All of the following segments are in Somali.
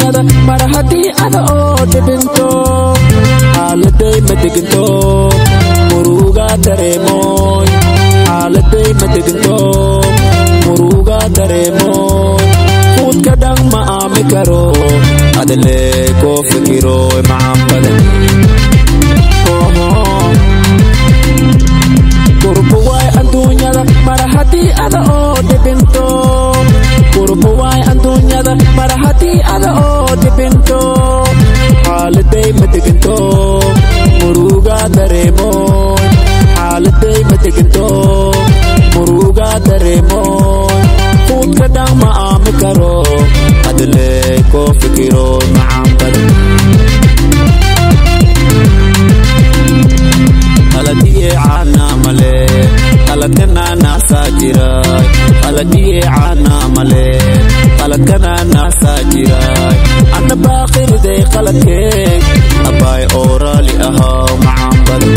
adduunyada mar haddii ada oo dhibinto xaaladay ma deganto muruga dareemoy xaaladay ma deganto muruga dareemoy fuudka dhan ma aami karo adale ko fikiro macaan badan qurbo waay adduunyada mar haddii ada oo dhibinto qurbo waay adduunyada mar haddii ada oo dhibinto xaaladay ma deganto muruga dareemoy xaaladay ma deganto muruga dareemoy fuudka dhan ma aami karo adale ko fikiro macaan badan qaladiye caana male qaladkana naasaa jiray qaladiye caana male qaladkana naasaa jiray ana baaqiriday qaladkeeg abaay oo raali ahaa macaan badan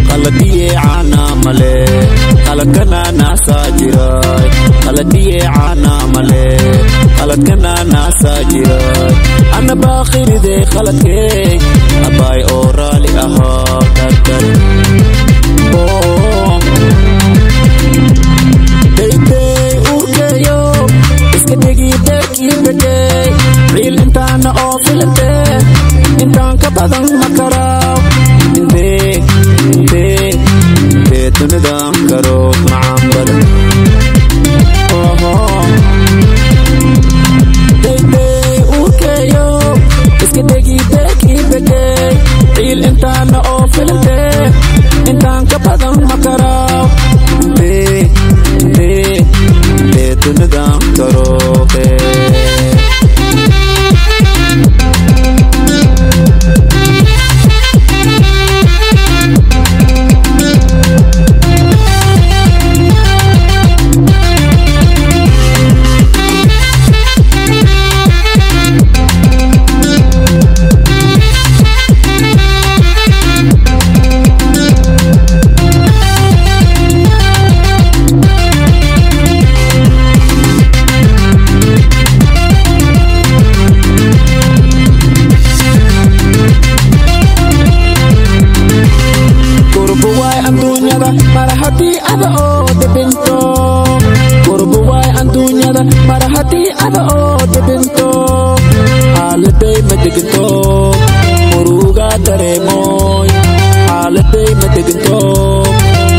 qaladiye caana male qaladkana naasaa jiray qaladiye caana male qaladkana naasaa jiray ana baaqiriday qaladkeeg abaay oo raali ahaa dadkan daydey uurkeeyo iska dhigi beerkii bedey ciil intaana oo filante intaan ka badan ma karaaw intee dunidan karo macaan badan daydey uurkeeyo iska dhigi beerkii bedey ciil intaana oo filante intaan ka badan ma karaaw intee dunidan karo mar haddii ada oo dhibinto qurbo waay adduunyada mar haddii ada oo dhibinto xaaladay ma deganto muruga dareemoy xaaladay ma deganto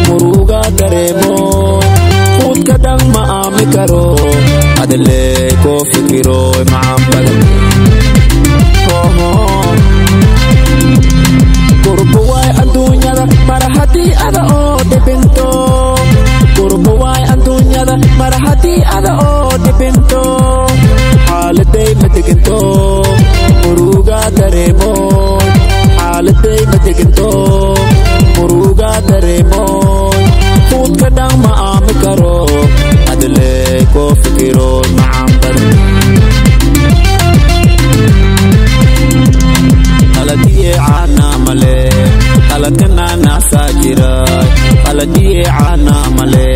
muruga dareemoy fuudka dhan ma aami karo adale ko fikiro macaan badan qurbo waay adduunyada mar haddii ada oo dhibinto qurbo waay adduunyada mar haddii ada oo dhibinto xaaladay ma deganto muruga dareemoy xaaladay ma deganto muruga dareemoy fuudka dhan ma aami karo adale ko fikiro macaan badan qaladiye caana male qaladkana naasaa jiray qaladiye caana male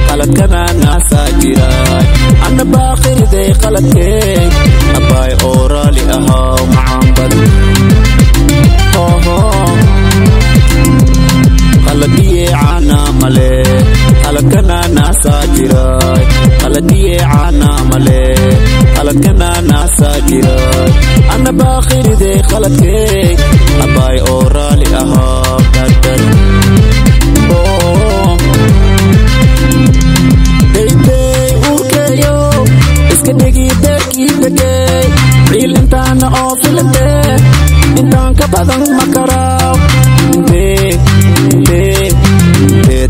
qaladkana naasaa jiray ana baaqiriday qaladkeeg abaay oo raali ahaa macaan badan qaladiye caana male qaladkana naasaa jiray qaladiye caana male qaladkana naasaa jiray ana baaqiriday qaladkeeg abaay oo raali ahaa dadkan daydey uurkeeyo iska dhigi beerkii bedey ciil intaana oo filante intaan ka badan ma karaaw intee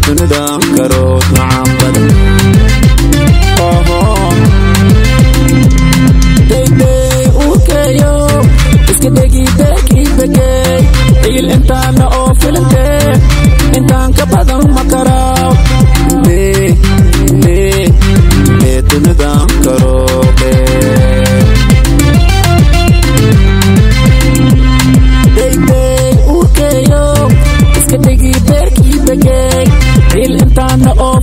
dunidan karo macaan badan daydey uurkeeyo iska dhigi beerkii bedey ciil intaana oo filante intaan ka badan ma karaaw intee dunidan karo daydey uurkeeyo iska dhigi beerkii bedey ciil intaana oo